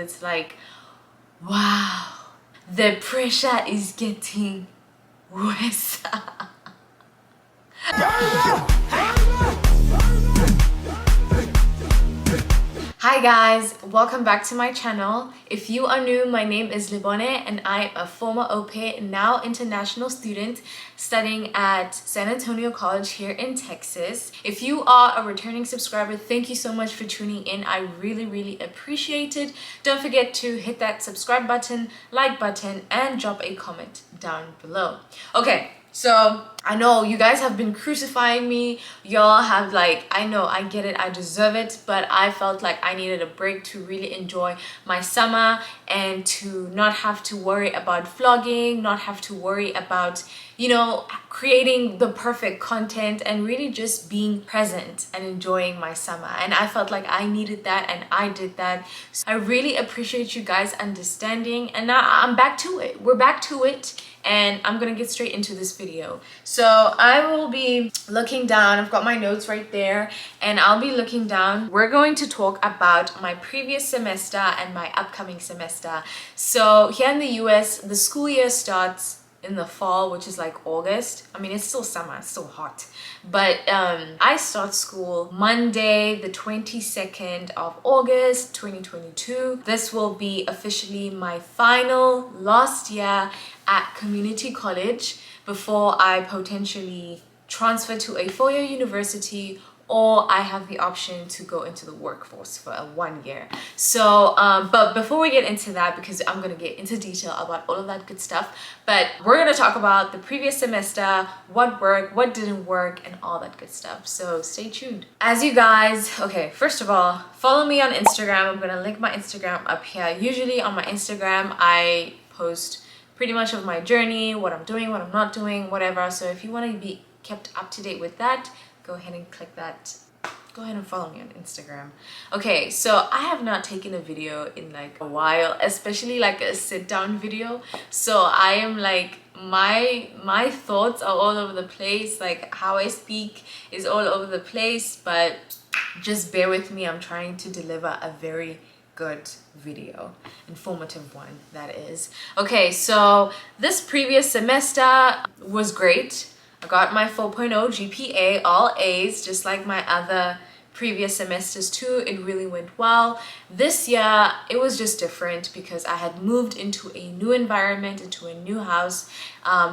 it's like, wow, the pressure is getting worse. Hi guys, welcome back to my channel. If you are new, my name is Libone and I'm a former au pair, now international student studying at San Antonio College here in Texas. If you are a returning subscriber, thank you so much for tuning in. I really appreciate it. Don't forget to hit that subscribe button, like button, and drop a comment down below. Okay. So I know you guys have been crucifying me. Y'all have I know, I get it, I deserve it, but I felt like I needed a break to really enjoy my summer and to not have to worry about vlogging, not have to worry about, you know, creating the perfect content and really just being present and enjoying my summer. And I felt like I needed that and I did that. So I really appreciate you guys understanding, and now I'm back to it. We're back to it. And I'm gonna get straight into this video. So I will be looking down. I've got my notes right there and I'll be looking down. We're going to talk about my previous semester and my upcoming semester. So here in the US, the school year starts in the fall, which is like August. I mean, it's still summer, it's still hot. But I start school Monday, the 22nd of August, 2022. This will be officially my final last year at community college before I potentially transfer to a four-year university, or I have the option to go into the workforce for a 1 year. So but before we get into that, because I'm gonna get into detail about all of that good stuff, but we're gonna talk about the previous semester, what worked, what didn't work, and all that good stuff. So stay tuned. As you guys, okay, first of all, follow me on Instagram. I'm gonna link my Instagram up here. Usually on my Instagram I post pretty much of my journey, what I'm doing, what I'm not doing, whatever. So if you want to be kept up to date with that, go ahead and click that. Go ahead and follow me on Instagram. Okay, so I have not taken a video in like a while, especially like a sit down video. So I am like, my thoughts are all over the place. Like how I speak is all over the place, but just bear with me. I'm trying to deliver a very good video, informative one that is. Okay, so this previous semester was great. I got my 4.0 GPA, all A's, just like my other previous semesters too. It really went well. This year it was just different because I had moved into a new environment, into a new house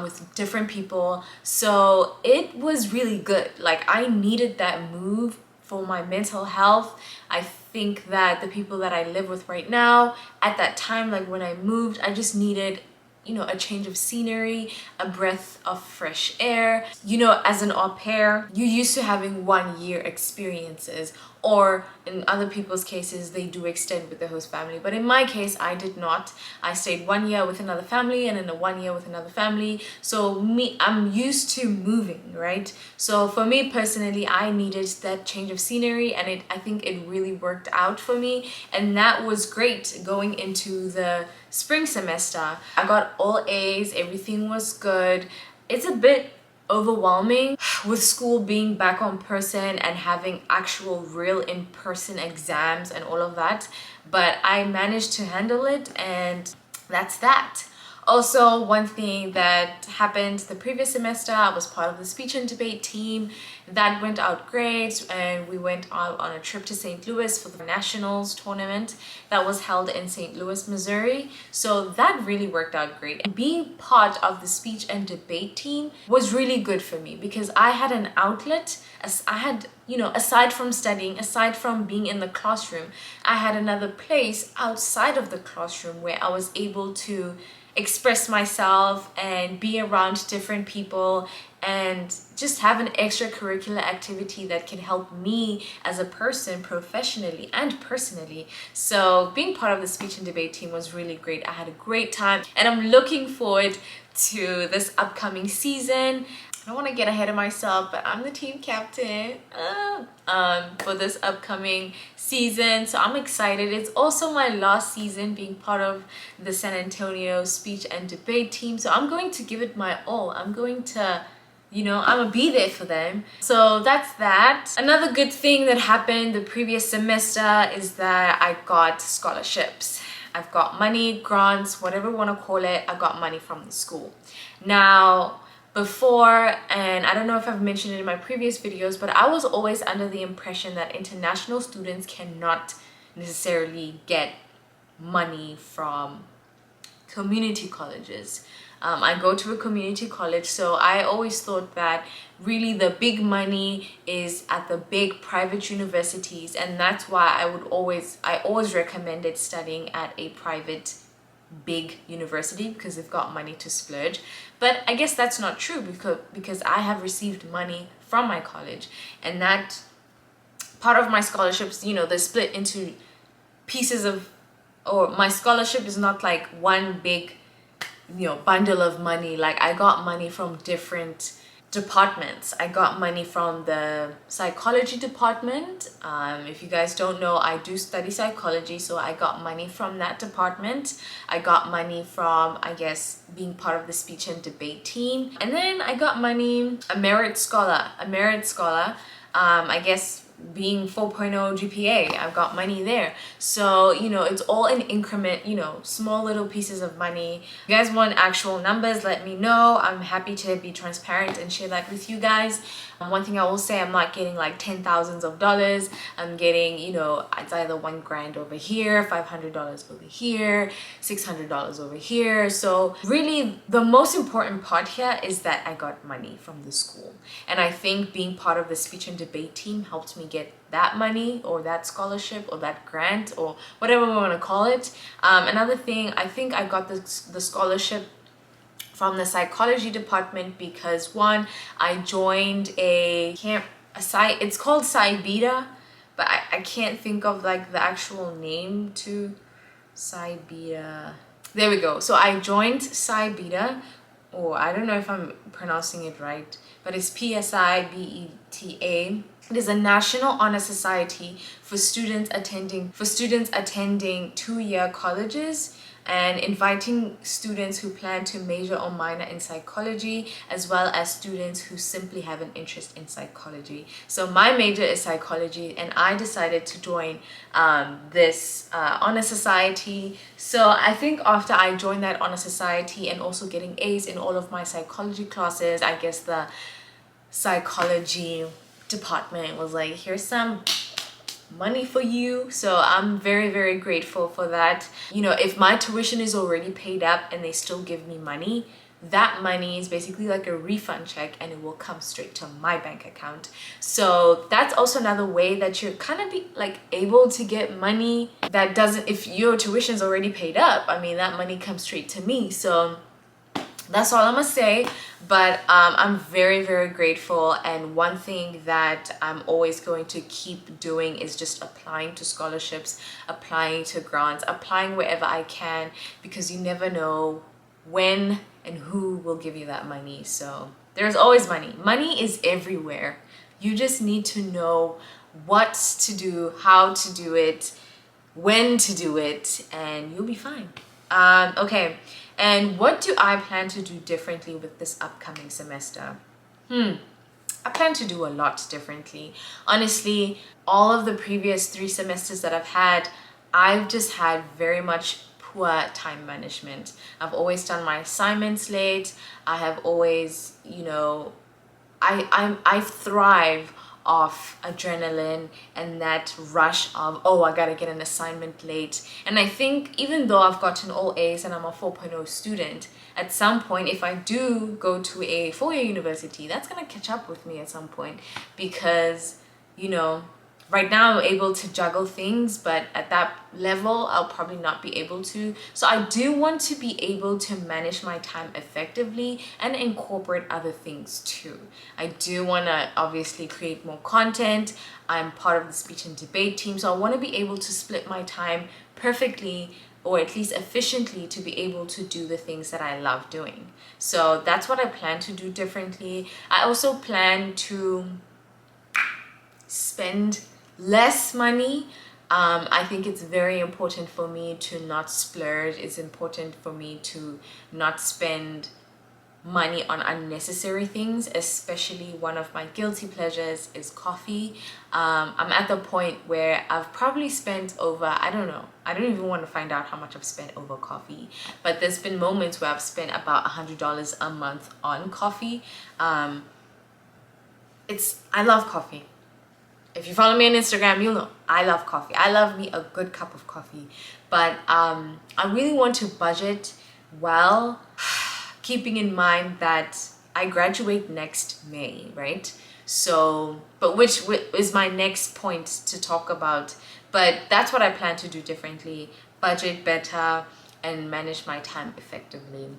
with different people. So it was really good. Like I needed that move for my mental health. I think that the people that I live with right now, at that time, like when I moved, I just needed, you know, a change of scenery, a breath of fresh air. You know, as an au pair, you're used to having 1 year experiences, or in other people's cases, they do extend with the host family. But in my case, I did not. I stayed 1 year with another family and then a 1 year with another family. So I'm used to moving, right? So for me personally, I needed that change of scenery, and I think it really worked out for me. And that was great going into the spring semester. I got all A's, everything was good. It's a bit overwhelming with school being back on person and having actual real in-person exams and all of that, but I managed to handle it, and that's that. Also, one thing that happened the previous semester, I was part of the speech and debate team. That went out great, and we went out on a trip to St. Louis for the Nationals tournament that was held in St. Louis, Missouri. So that really worked out great. And being part of the speech and debate team was really good for me because I had an outlet. As I had, you know, aside from studying, aside from being in the classroom, I had another place outside of the classroom where I was able to express myself and be around different people and just have an extracurricular activity that can help me as a person professionally and personally. So being part of the speech and debate team was really great. I had a great time and I'm looking forward to this upcoming season. I don't want to get ahead of myself, but I'm the team captain for this upcoming season, so I'm excited. It's also my last season being part of the San Antonio speech and debate team, so I'm going to give it my all. I'm going to, you know, I'm gonna be there for them. So that's that. Another good thing that happened the previous semester is that I got scholarships. I've got money, grants, whatever you want to call it, I got money from the school. Now, before, and I don't know if I've mentioned it in my previous videos, but I was always under the impression that international students cannot necessarily get money from community colleges. I go to a community college, so I always thought that really the big money is at the big private universities, and that's why I always recommended studying at a private big university because they've got money to splurge. But I guess that's not true because I have received money from my college, and that part of my scholarships, you know, they're split into pieces of, or my scholarship is not like one big, you know, bundle of money. Like, I got money from different departments. I got money from the psychology department. If you guys don't know, I do study psychology, so I got money from that department. I got money from, I guess, being part of the speech and debate team, and then I got money, a merit scholar, I guess, being 4.0 GPA, I've got money there. So, you know, it's all in increment, you know, small little pieces of money. If you guys want actual numbers, let me know. I'm happy to be transparent and share that with you guys. One thing I will say, I'm not getting like $10,000s. I'm getting, you know, it's either $1,000 over here, $500 over here, $600 over here. So really the most important part here is that I got money from the school. And I think being part of the speech and debate team helped me get that money, or that scholarship, or that grant, or whatever we want to call it. Another thing, I think I got the scholarship from the psychology department because, one, I joined it's called Psi Beta, but I can't think of like the actual name to Psi Beta. There we go. So I joined Psi Beta, or I don't know if I'm pronouncing it right, but it's PSIBETA. It is a national honor society for students attending 2-year colleges, and inviting students who plan to major or minor in psychology, as well as students who simply have an interest in psychology. So my major is psychology, and I decided to join this honor society. So I think after I joined that honor society and also getting A's in all of my psychology classes, I guess the psychology department was like, here's some money for you. So I'm very, very grateful for that. You know, if my tuition is already paid up and they still give me money, that money is basically like a refund check, and it will come straight to my bank account. So that's also another way that you're kind of able to get money that doesn't, if your tuition is already paid up, I mean, that money comes straight to me. So that's all I'm gonna say. But I'm very, very grateful, and one thing that I'm always going to keep doing is just applying to scholarships, applying to grants, applying wherever I can, because you never know when and who will give you that money. So there's always money. Money is everywhere. You just need to know what to do, how to do it, when to do it, and you'll be fine. Okay. And what do I plan to do differently with this upcoming semester? I plan to do a lot differently. Honestly, all of the previous 3 semesters that I've had, I've just had very much poor time management. I've always done my assignments late. I have always, you know, I thrive off adrenaline and that rush of, oh, I gotta get an assignment late. And I think even though I've gotten all A's and I'm a 4.0 student, at some point, if I do go to a 4-year university, that's gonna catch up with me at some point, because, you know, right now I'm able to juggle things, but at that level I'll probably not be able to. So I do want to be able to manage my time effectively and incorporate other things too. I do want to obviously create more content. I'm part of the speech and debate team, so I want to be able to split my time perfectly, or at least efficiently, to be able to do the things that I love doing. So that's what I plan to do differently. I also plan to spend less money. I think it's very important for me to not splurge. It's important for me to not spend money on unnecessary things, especially one of my guilty pleasures is coffee. I'm at the point where I've probably spent over, I don't know, I don't even want to find out how much I've spent over coffee, but there's been moments where I've spent about $100 a month on coffee. I love coffee. If you follow me on Instagram, you'll know I love coffee. I love me a good cup of coffee, but I really want to budget well, keeping in mind that I graduate next May, right? So, but which is my next point to talk about. But that's what I plan to do differently: budget better and manage my time effectively.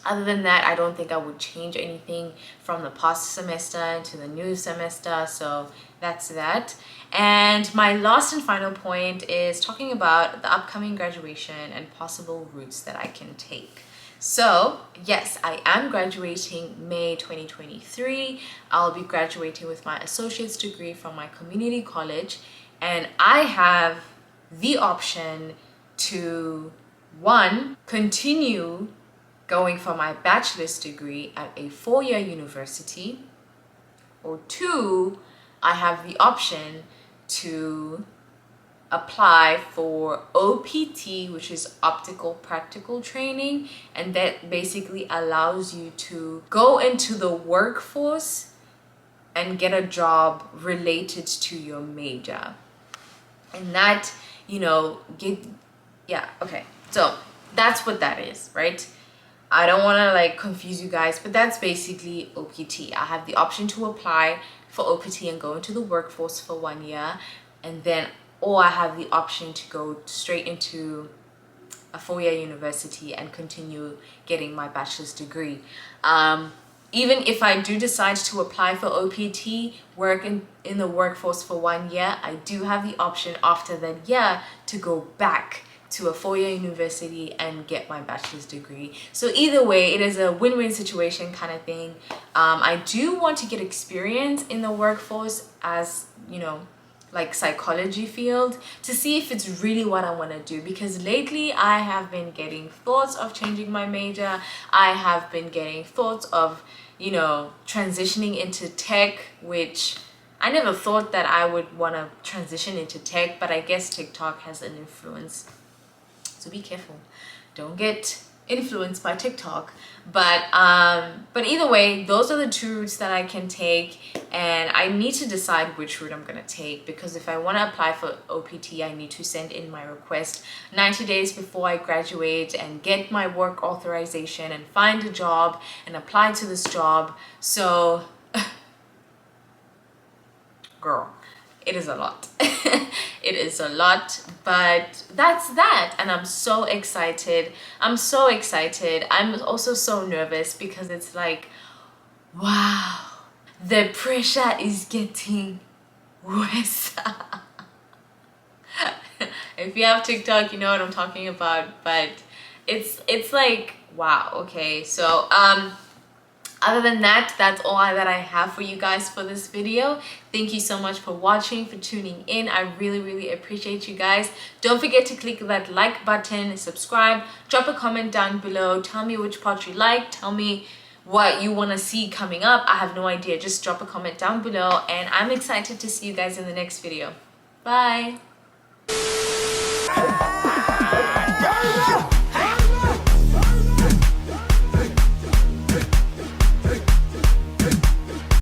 Other than that, I don't think I would change anything from the past semester to the new semester. So that's that. And my last and final point is talking about the upcoming graduation and possible routes that I can take. So yes, I am graduating May 2023. I'll be graduating with my associate's degree from my community college, and I have the option to, one, continue going for my bachelor's degree at a 4-year university, or two, I have the option to apply for OPT, which is optical practical training, and that basically allows you to go into the workforce and get a job related to your major. And that, okay, so that's what that is, right? I don't want to confuse you guys, but that's basically OPT. I have the option to apply for OPT and go into the workforce for 1 year, and then, or I have the option to go straight into a 4-year university and continue getting my bachelor's degree. Even if I do decide to apply for OPT, work in the workforce for 1 year, I do have the option after that year to go back to a 4-year university and get my bachelor's degree. So either way, it is a win-win situation kind of thing. I do want to get experience in the workforce as, psychology field, to see if it's really what I want to do, because lately I have been getting thoughts of changing my major. I have been getting thoughts of, transitioning into tech, which I never thought that I would want to transition into tech, but I guess TikTok has an influence. So be careful, don't get influenced by TikTok. But either way, those are the two routes that I can take, and I need to decide which route I'm gonna take, because if I want to apply for OPT, I need to send in my request 90 days before I graduate and get my work authorization and find a job and apply to this job. So girl, it is a lot. It is a lot, but that's that, and I'm so excited. I'm also so nervous, because it's like, wow, the pressure is getting worse. If you have TikTok, you know what I'm talking about. But it's like, wow. Okay, so other than that, that's all that I have for you guys for this video. Thank you so much for watching, for tuning in. I really appreciate you guys. Don't forget to click that like button, subscribe, drop a comment down below. Tell me which part you like. Tell me what you want to see coming up. I have no idea. Just drop a comment down below, and I'm excited to see you guys in the next video. Bye.